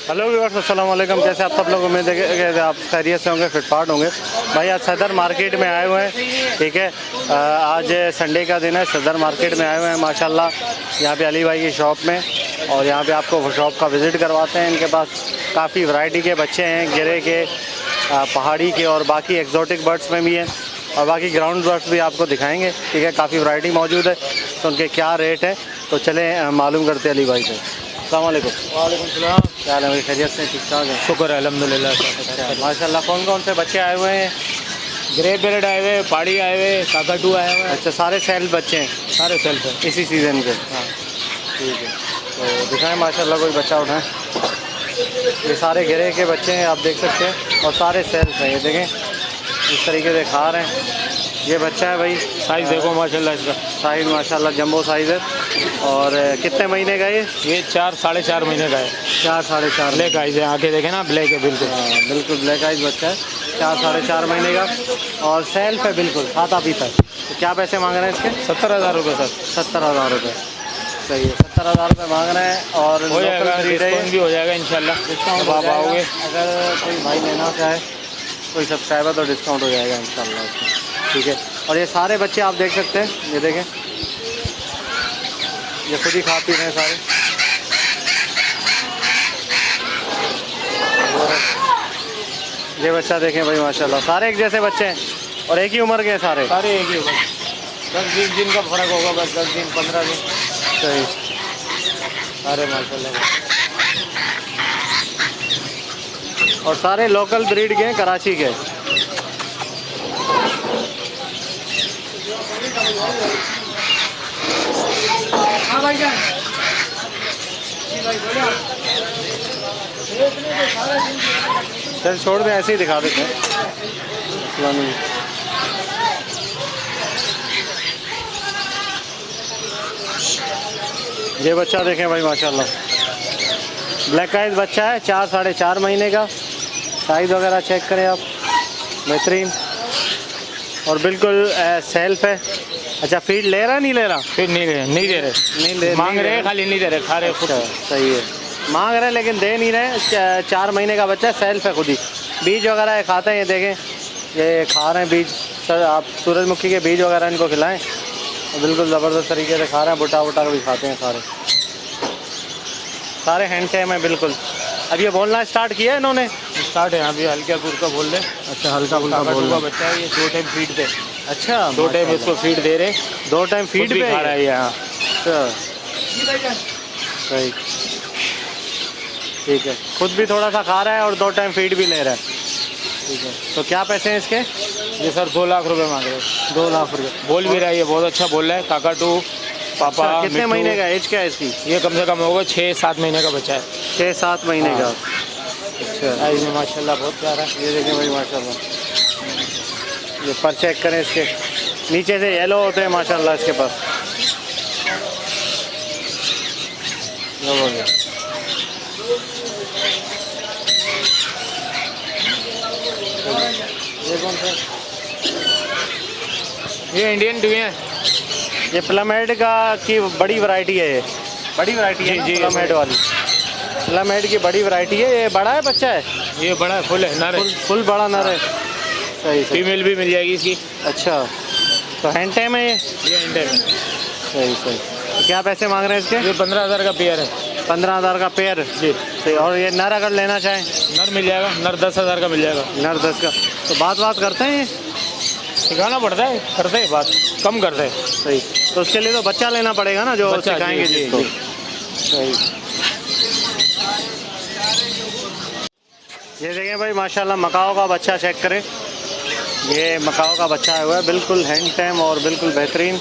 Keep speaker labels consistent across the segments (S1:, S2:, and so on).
S1: Hello viewers, अस्सलाम वालेकुम। कैसे आप सब लोग? उम्मीद है कि आप खैरियत से होंगे, फिटफाट होंगे। भाई आज सदर मार्केट में आए हुए हैं, ठीक है। आज संडे का दिन है, सदर मार्केट में आए हुए हैं माशाल्लाह, यहाँ पे अली भाई की शॉप में। और यहाँ पे आपको शॉप का विज़िट करवाते हैं। इनके पास काफ़ी वैरायटी के बच्चे हैं, गिरे के, पहाड़ी के और बाकी एक्जोटिक बर्ड्स में भी हैं, और बाकी ग्राउंड बर्ड्स भी आपको दिखाएँगे, ठीक है। काफ़ी वैरायटी मौजूद है, तो उनके क्या रेट है तो चलें मालूम करते हैं अली भाई से। अस्सलाम वालेकुम।
S2: वालेकुम सलाम।
S1: क्या हाल है भाई? खैरियत से? ठीक ठाक है,
S2: शुक्र है अल्हम्दुलिल्लाह।
S1: अच्छा माशाल्लाह। कौन कौन से बच्चे आए हुए हैं?
S2: ग्रे पेरेड आए हुए, पहाड़ी आए हुए, काकाटू आए हुए।
S1: अच्छा, सारे सेल बच्चे हैं
S2: सारे सेल्फ है।
S1: इसी सीज़न के?
S2: हाँ
S1: ठीक है, तो दिखाएं माशाल्लाह, कोई बच्चा उठाएं। ये सारे गिरे के बच्चे हैं, आप देख सकते हैं, और सारे सेल्फ हैं। ये देखें इस तरीके से खा रहे हैं। ये बच्चा है भाई,
S2: साइज़ देखो माशाल्लाह इसका।
S1: साइज़ माशाल्लाह जंबो साइज़ है। और कितने महीने का
S2: ये 4 साढ़े 4 महीने का है।
S1: 4 साढ़े 4।
S2: ब्लैक आइज है, आगे देखे ना, ब्लैक है बिल्कुल।
S1: हाँ बिल्कुल ब्लैक आइज बच्चा है, 4 साढ़े 4 महीने का, और सेल्फ है बिल्कुल, खाता पीता है। तो क्या पैसे मांग रहे हैं इसके?
S2: 70,000 रुपये सर।
S1: 70,000 रुपये। सही है, 70,000 रुपये मांग रहे हैं। और
S2: हो जाएगा, डिस्काउंट भी हो जाएगा इंशाल्लाह।
S1: डिस्काउंट
S2: आप आओगे,
S1: अगर कोई भाई लेना चाहे, कोई सब्सक्राइबर, तो डिस्काउंट हो जाएगा इंशाल्लाह उसमें, ठीक है। और ये सारे बच्चे आप देख सकते हैं, ये देखें, ये खुद ही खा पी रहे हैं सारे। ये बच्चा देखें भाई माशाल्लाह, सारे एक जैसे बच्चे हैं और एक ही उम्र के हैं सारे।
S2: सारे एक ही होगा। 10-20 दिन का फ़र्क होगा बस, 10 दिन 15 दिन।
S1: सही,
S2: सारे माशाल्लाह।
S1: और सारे लोकल ब्रीड के हैं, कराची के।
S2: हाँ भाई जान।
S1: चल छोड़ दे, ऐसे ही दिखा देते हैं, मसला नहीं। ये बच्चा देखें भाई माशाल्लाह, ब्लैक आइज बच्चा है, 4 साढ़े 4 महीने का। साइज़ वगैरह चेक करें आप, बेहतरीन, और बिल्कुल सेल्फ है। अच्छा, फीड ले रहा नहीं ले रहा?
S2: फिर नहीं दे रहे,
S1: नहीं ले,
S2: मांग रहे हैं, खाली नहीं दे रहे, खा रहे खुद।
S1: अच्छा सही है, मांग रहे हैं लेकिन दे नहीं रहे। 4 महीने का बच्चा है, सेल्फ है खुद ही। बीज वगैरह खाते हैं, ये देखें, ये खा रहे हैं बीज। सर आप सूरजमुखी के बीज वगैरह इनको खिलाएं, बिल्कुल ज़बरदस्त तरीके से खा रहे हैं। बुटा बुटा भी खाते हैं सारे, सारे हैंड टाइम है बिल्कुल। अब ये बोलना स्टार्ट किया है इन्होंने?
S2: स्टार्ट है, अभी हल्का फुल्का बोल रहे।
S1: अच्छा, हल्का फुल्का बोल
S2: का बच्चा है ये, 2 टाइम फीड दे।
S1: अच्छा,
S2: 2 टाइम इसको फीड दे रहे,
S1: 2 टाइम फीड
S2: भी
S1: पे
S2: खा रहा है यहाँ।
S1: अच्छा सही, ठीक है, खुद भी थोड़ा सा खा रहा है और 2 टाइम फीड भी ले रहा है, ठीक है। तो क्या पैसे हैं इसके?
S2: ये सर 2 लाख रुपए मांग रहे हैं।
S1: 2 लाख रुपये।
S2: बोल भी रहा है, ये बहुत अच्छा बोल रहा है। काकाटू पापा।
S1: अच्छा, कितने
S2: मिट्टू।
S1: महीने का एज क्या है इसकी?
S2: ये कम से कम होगा 6-7 महीने का बच्चा है।
S1: 6-7 महीने का।
S2: हाँ।
S1: अच्छा,
S2: साइज में माशाल्लाह बहुत प्यारा है।
S1: ये देखें भाई माशाल्लाह, ये पर चेक करें, इसके नीचे से येलो होते हैं माशाल्लाह इसके पास। ये कौन सा?
S2: ये इंडियन टुई है।
S1: ये प्लमेड का की बड़ी वैरायटी है, ये बड़ी वैरायटी है
S2: जी,
S1: प्लमेड वाली। प्लमेड की बड़ी वैरायटी है। ये बड़ा है बच्चा है?
S2: ये बड़ा है, फुल है, नर है।
S1: फुल बड़ा नर है। सही सही।
S2: फीमेल भी मिल जाएगी इसकी।
S1: अच्छा, तो हैंड टाइम है ये?
S2: ये इंडियन है।
S1: सही सही। तो क्या पैसे मांग रहे हैं इसके?
S2: ये 15,000 का पेयर है।
S1: 15,000 का पेयर
S2: जी।
S1: सही। और ये नर अगर लेना चाहें?
S2: नर मिल जाएगा, नर 10,000 का मिल जाएगा।
S1: नर 10 का। तो बात करते हैं ये?
S2: सिखाना पड़ता है, करते हैं बात, कम करते हैं।
S1: सही, तो उसके लिए तो बच्चा लेना पड़ेगा ना, जो
S2: बच्चा,
S1: सिखाएंगे
S2: जी,
S1: जिसको।
S2: जी।
S1: सही। ये देखें भाई माशाल्लाह, मकाओ का बच्चा चेक करें, ये मकाओ का बच्चा आया हुआ है, बिल्कुल हैंड टाइम और बिल्कुल बेहतरीन।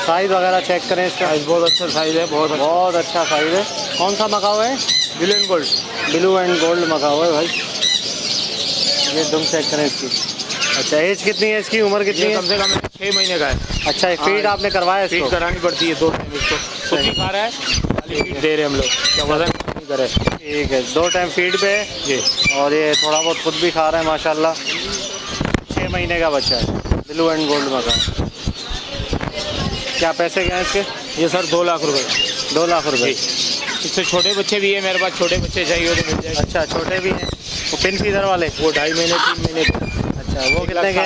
S1: साइज़ वगैरह चेक करें इसका।
S2: साइज बहुत अच्छा साइज है,
S1: बहुत अच्छा साइज़ है। कौन सा मकाओ है?
S2: Blue and gold.
S1: Blue and gold macaw है भाई। ये दुम चेक करें इसकी। अच्छा, एज कितनी है इसकी, उम्र कितनी है?
S2: कम से कम 6 महीने का है।
S1: अच्छा, ये फीड आपने करवाया
S2: फीड
S1: इसको?
S2: करानी पड़ती है 2 टाइम इसको। खुद ही खा रहा है, खाली फीड दे रहे हैं हम लोग, क्या वजन नहीं करे।
S1: ठीक है, 2 टाइम फीड पे है
S2: जी।
S1: और ये थोड़ा बहुत खुद भी खा रहा है माशाल्लाह। 6 महीने का बच्चा है, ब्लू एंड गोल्ड मकाओ। क्या पैसे क्या हैं इसके?
S2: ये सर 2 लाख रुपए।
S1: 2 लाख रुपए।
S2: इससे छोटे बच्चे भी है मेरे पास, छोटे बच्चे चाहिए हो तो मिल जाएगा।
S1: अच्छा, छोटे भी हैं। वो पिन फीडर वाले
S2: वो 2.5 महीने 3 महीने के।
S1: अच्छा, वो कितने के?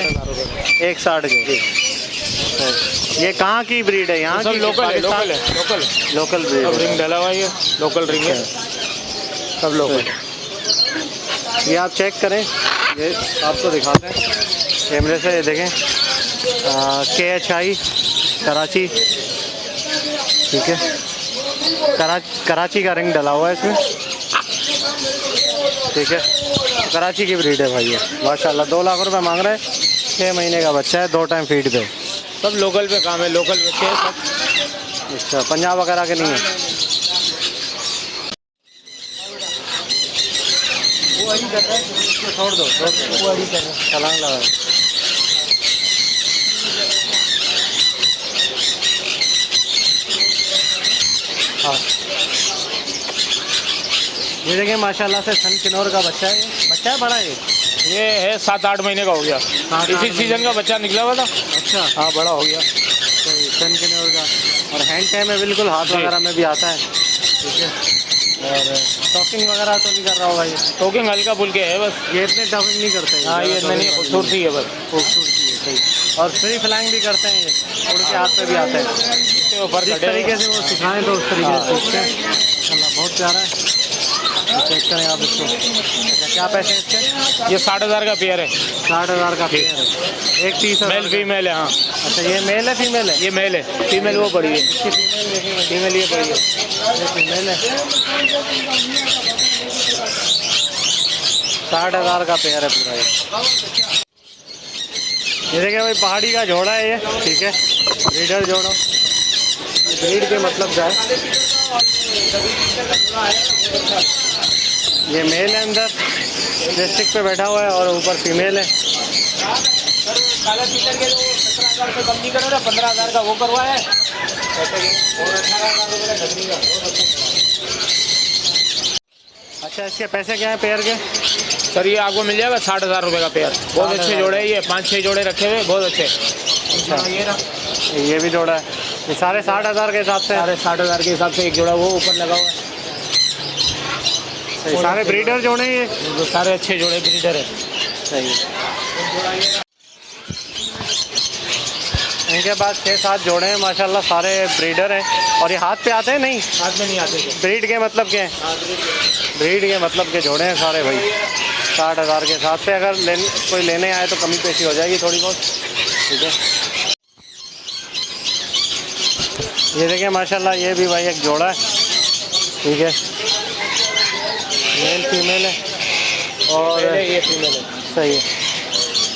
S1: 1,60,000 के। तो ये कहाँ की ब्रीड है? यहाँ
S2: सब
S1: की?
S2: लोकल है,
S1: पाकिस्तान? लोकल ब्रीड
S2: सब
S1: है।
S2: रिंग डला हुआ है, लोकल रिंग है, सब लोकल।
S1: ये आप चेक करें, ये आपको दिखाते हैं कैमरे से। ये देखें, KHI कराची, ठीक है, कराची का रिंग डला हुआ है इसमें, ठीक है। कराची की ब्रीड है भाई ये माशाल्लाह। 2 लाख रुपए मांग रहे हैं, 6 महीने का बच्चा है, 2 टाइम फीड पे।
S2: सब लोकल पे काम है, लोकल बच्चे हैं सब।
S1: अच्छा, पंजाब वगैरह के नहीं है?
S2: वो अड़ी कर रहा है, उसको छोड़ दो, वो अड़ी कर रहा है।
S1: छलांग लगा। हाँ, ये देखिए माशाल्लाह से सन किन्नौर का बच्चा है। बच्चा है बड़ा है
S2: ये है 7-8 महीने का हो गया,
S1: 7-8
S2: इसी सीजन का बच्चा निकला हुआ था।
S1: अच्छा,
S2: हाँ, बड़ा हो गया।
S1: तो सन किन्नौर का और हैंड टाइम है, बिल्कुल हाथ
S2: जी।
S1: वगैरह में भी आता है, ठीक है। और टॉकिंग वगैरह तो नहीं कर रहा होगा ये?
S2: टोकिंग हल्का फुल्के है बस।
S1: ये इतने टॉकिंग नहीं करते हैं।
S2: हाँ, ये इतना नहीं है, खूबसूरती है बस।
S1: खूबसूरती है, सही। और फ्री फ्लाइंग भी करते हैं, ये उड़ के हाथ पे भी आते हैं।
S2: इसके ऊपर
S1: जिस तरीके से वो सिखाएं तो उस तरीके से सीखते हैं माशाल्लाह। बहुत प्यारा है, चेक करें आप इसको। अच्छा, क्या पैसे हैं इसके?
S2: ये 60,000 का पेयर है।
S1: 60,000 का पेयर है, एक 30,000
S2: मेल फीमेल है। हाँ,
S1: अच्छा, ये मेल है फीमेल है?
S2: ये मेल है, फीमेल वो बड़ी है।
S1: इसकी फीमेल देखेंगे,
S2: फीमेल ये बड़ी है।
S1: ये फीमेल है। 60,000 का पेयर है पूरा ये देखिए भाई, पहाड़ी का जोड़ा है ये, ठीक है, ब्रीडर जोड़ा। ब्रीड के मतलब क्या है? ये मेल है, अंदर प्लास्टिक पे बैठा हुआ है और ऊपर फीमेल है।
S2: काला टीचर के 17,000 से कम नहीं करो ना, 15,000 का वो करवाया है और 18,000 रुपये का खरीदी का।
S1: अच्छा, इसके पैसे क्या हैं पेयर के?
S2: सर ये आपको मिल जाएगा 60,000 रुपये का पेयर। बहुत अच्छे जोड़े हैं ये, 5-6 जोड़े रखे हुए, बहुत अच्छे।
S1: अच्छा,
S2: ये रहा,
S1: ये भी जोड़ा है। ये सारे 60,000 के हिसाब से?
S2: सारे 60,000 के हिसाब से एक जोड़ा वो ऊपर लगा हुआ है।
S1: सही, सारे ब्रीडर जोड़े हैं ये?
S2: वो सारे अच्छे जोड़े ब्रीडर है।
S1: सही है। इनके पास 6-7 जोड़े हैं माशाल्लाह, सारे ब्रीडर हैं। और ये हाथ पे आते हैं? नहीं,
S2: हाथ में नहीं आते थे।
S1: ब्रीड के मतलब के? ब्रीड के मतलब के जोड़े हैं सारे भाई। 60,000 के हिसाब से अगर कोई लेने आए तो कमी पेशी हो जाएगी थोड़ी बहुत, ठीक है। ये देखिए माशाल्लाह, ये भी भाई एक जोड़ा है, ठीक है, मेल फीमेल है और
S2: ये फीमेल है।
S1: सही है।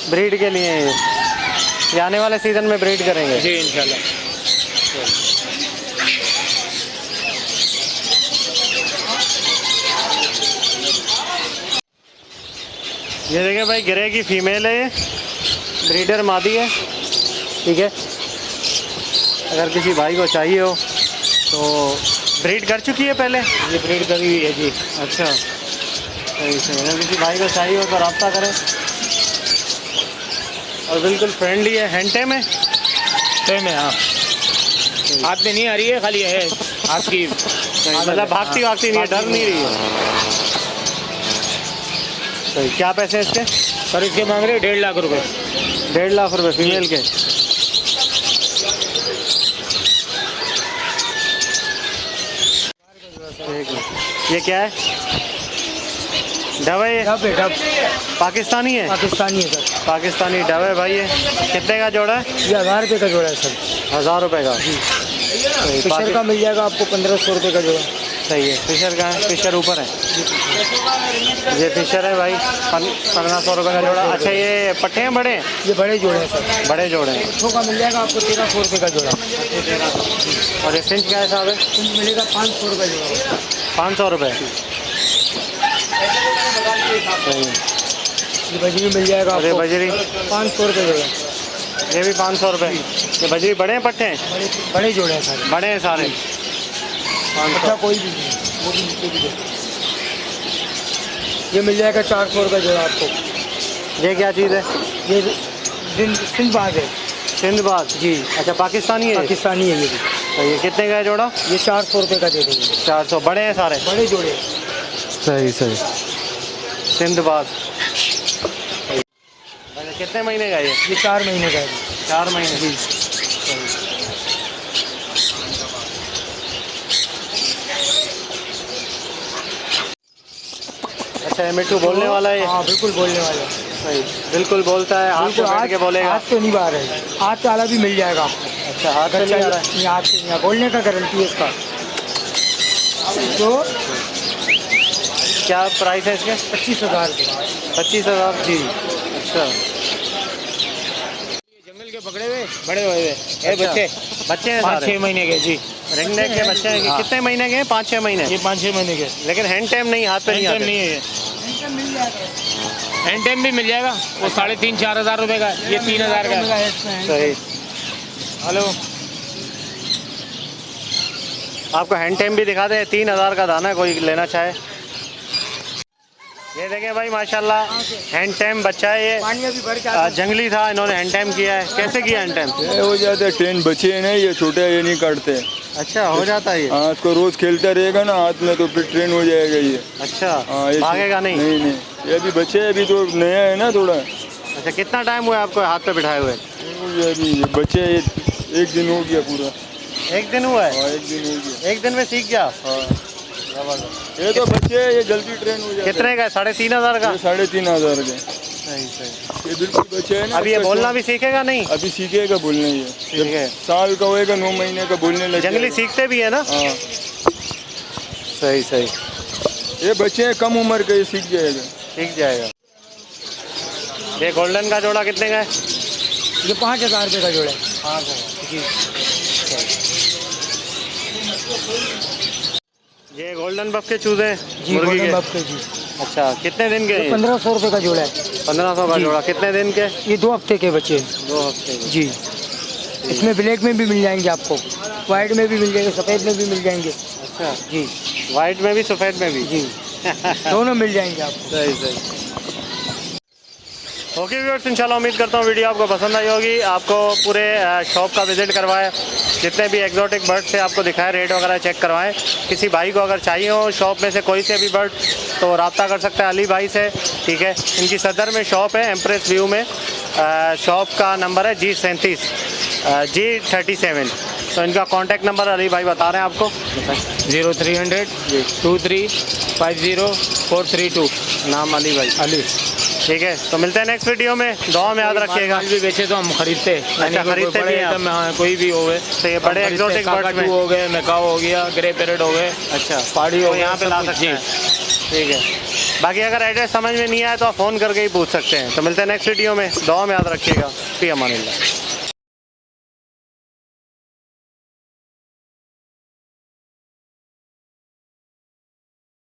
S1: ब्रीड के लिए है ये आने वाले सीज़न में ब्रीड करेंगे
S2: जी इंशाल्लाह।
S1: ये देखिए भाई, गिरे की फीमेल है ये, ब्रीडर मादी है, ठीक है। अगर किसी भाई को चाहिए हो तो ब्रीड कर चुकी है पहले?
S2: ये ब्रीड करी हुई है जी।
S1: अच्छा, सही से। अगर किसी भाई को चाहिए हो तो रब्ता करें। और बिल्कुल फ्रेंडली है, हैंड टाइम है?
S2: सेम है। हाँ, हाथ में नहीं आ रही है, खाली है हाथ की,
S1: मतलब भागती भागती नहीं है, डर नहीं रही है। सही। क्या पैसे हैं इसके?
S2: सर इसके मांग रहे 1.5 लाख रुपए।
S1: 1.5 लाख रुपए फीमेल के? ये क्या है? डव है ये?
S2: डब है, डब
S1: पाकिस्तानी है?
S2: पाकिस्तानी है सर।
S1: पाकिस्तानी डव है भाई ये। कितने का जोड़ा है?
S2: ये 1000 रुपये का जोड़ा है सर।
S1: 1000 रुपये का?
S2: फिशर का मिल जाएगा आपको 1500 रुपये का जोड़ा।
S1: सही है। फिशर का है, फिशर ऊपर है। ये फिशर है भाई, 1500 रुपये का जोड़ा। अच्छा ये पट्टे हैं बड़े हैं?
S2: ये बड़े जोड़े हैं सर,
S1: बड़े जोड़े हैं।
S2: बच्चों का मिल जाएगा आपको 1300 रुपये का जोड़ा।
S1: और ये फिंच क्या हिसाब है?
S2: फिंच मिलेगा 500 रुपये जोड़ा।
S1: 500 रुपये। सही है।
S2: ये बजरी मिल जाएगा
S1: और ये
S2: आपको
S1: बजरी
S2: 500 रुपये जोड़ा।
S1: ये भी 500 रुपये। ये बजरी बड़े हैं पट्टे हैं?
S2: बड़े जोड़े हैं सारे।
S1: बड़े हैं सारे।
S2: अच्छा कोई भी नहीं, वो भी नीचे भी देखो। ये मिल जाएगा 400 रुपये जोड़ा आपको।
S1: ये क्या चीज़ है?
S2: ये सिंधबाज है।
S1: सिंधबाज
S2: जी,
S1: अच्छा पाकिस्तानी है?
S2: पाकिस्तानी है ये भी।
S1: तो ये कितने का है जोड़ा?
S2: ये 400 रुपये का दे देंगे।
S1: 400। बड़े हैं सारे?
S2: बड़े जोड़े।
S1: सही सही। सिंधबाज कितने महीने का है
S2: ये 4 महीने का है।
S1: 4 महीने।
S2: जी।
S1: अच्छा ये मिट्टू बोलने वाला है ये?
S2: हाँ बिल्कुल बोलने वाला है।
S1: सही, बिल्कुल बोलता है। हाथ
S2: बिल्कुल
S1: पे बैठ के बोलेगा?
S2: हाथ तो नहीं बाहर है, हाथ वाला भी मिल जाएगा आपको।
S1: अच्छा हाथ पे नहीं आ रहा है?
S2: नहीं, हाथ से नहीं, बोलने का गारंटी है इसका। तो
S1: क्या प्राइस है इसके?
S2: 25,000 रुपये।
S1: 25,000
S2: जी।
S1: अच्छा
S2: जंगल के पकड़े हुए बड़े हुए
S1: अच्छा,
S2: बच्चे
S1: बच्चे हैं
S2: 5-6
S1: सारे?
S2: महीने के। जी,
S1: रिंग नेक के बच्चे हैं?
S2: हाँ।
S1: कितने महीने के हैं? 5-6 महीने।
S2: ये 5-6 महीने के।
S1: लेकिन हैंड टाइम नहीं, हाथ पे नहीं
S2: हैंड
S1: आते?
S2: नहीं है ये। हैंड टाइम भी मिल जाएगा, वो 3,500-4 हज़ार रुपये का है। ये 3,000 का है।
S1: सही।
S2: हेलो,
S1: आपको हैंड टाइम भी दिखा दें। 3,000 का दाना, कोई लेना चाहे। ये देखें भाई माशाल्लाह हैंड टाइम बच्चा है ये।
S2: पानी अभी भर के आता है।
S1: जंगली था, इन्होंने हैंड टाइम किया है। कैसे किया हैंड टाइम?
S3: ये हो जाता है ट्रेन बचे हैं ना, ये छोटे ये नहीं काटते।
S1: अच्छा हो जाता है ये?
S3: हाँ इसको रोज खेलता रहेगा ना हाथ में तो फिर ट्रेन हो जाएगा ये।
S1: अच्छा
S3: हाँ ये
S1: भागेगा नहीं?
S3: नहीं नहीं, ये अभी बचे हैं, अभी तो नया है ना थोड़ा।
S1: अच्छा कितना टाइम हुआ आपको हाथ पे बिठाए हुए?
S3: ये अभी ये बचे हैं, एक दिन हो गया पूरा।
S1: 1 दिन हुआ है?
S3: हाँ 1 दिन हो गया।
S1: 1 दिन में सीख गया?
S3: हाँ ये तो बच्चे हैं, ये जल्दी ट्रेन हो जाता है।
S1: कितने का? 3,500 का?
S3: ये 3,500 के।
S1: सही सही।
S3: ये बिल्कुल बच्चे हैं ना।
S1: अब ये बोलना भी सीखेगा नहीं?
S3: अभी सीखेगा बोलना ये।
S1: ठीक है।
S3: साल का होएगा 9 महीने का बोलने लगे।
S1: जंगली सीखते भी है ना?
S3: हाँ
S1: सही सही।
S3: ये बच्चे हैं कम उम्र के, ये सीख जाएगा।
S1: सीख जाएगा। ये गोल्डन का जोड़ा कितने का है?
S2: ये 5,000 रुपये का जोड़ा है।
S1: 5,000।
S2: जी।
S1: ये गोल्डन बफ के चूजे हैं
S2: जी,
S1: मुर्गी
S2: गोल्डन
S1: के?
S2: बफ के। जी,
S1: अच्छा कितने दिन के हैं?
S2: 1500 रुपये का जोड़ा है।
S1: 1500 का
S2: जी।
S1: जोड़ा। कितने दिन के?
S2: ये 2 हफ्ते के बच्चे हैं।
S1: 2 हफ्ते के।
S2: जी, इसमें ब्लैक में भी मिल जाएंगे आपको, वाइट में भी मिल जाएंगे, सफ़ेद में भी मिल जाएंगे।
S1: अच्छा
S2: जी
S1: वाइट में भी सफ़ेद में भी?
S2: जी, दोनों मिल जाएंगे आपको।
S1: सही सही। ओके व्यूअर्स, इंशाल्लाह उम्मीद करता हूँ वीडियो आपको पसंद आई होगी। आपको पूरे शॉप का विज़िट करवाएं, जितने भी एग्जॉटिक बर्ड से आपको दिखाए, रेट वगैरह चेक करवाएं। किसी भाई को अगर चाहिए हो शॉप में से कोई से भी बर्ड तो रब्ता कर सकता है अली भाई से। ठीक है, इनकी सदर में शॉप है, एम्प्रेस व्यू में। शॉप का नंबर है G37 G37। तो इनका कॉन्टैक्ट नंबर अली भाई बता रहे हैं आपको।
S2: 0300 23 50 432।
S1: नाम अली भाई।
S2: अली।
S1: ठीक है, तो मिलते हैं नेक्स्ट वीडियो में। दुआ में याद रखिएगा।
S2: माल भी बेचे तो हम खरीदते हैं। यानी
S1: अच्छा,
S2: कोई
S1: खरीदते
S2: बड़े
S1: भी हैं आप?
S2: आइटम, हाँ, कोई भी हो गए
S1: तो ये बड़े एक्सोटिक बर्ड्स में?
S2: हो गए, मैकाओ हो गया, ग्रे पैरेट हो गए,
S1: अच्छा
S2: पहाड़ी हो
S1: तो
S2: गया,
S1: यहाँ पे
S2: सब
S1: ला
S2: कुछ।
S1: सकते
S2: जी।
S1: हैं। ठीक है, बाकी अगर एड्रेस समझ में नहीं आया तो आप फ़ोन करके ही पूछ सकते हैं। तो मिलते हैं नेक्स्ट वीडियो में। दुआ में याद रखिएगा। फी अमानिल्लाह।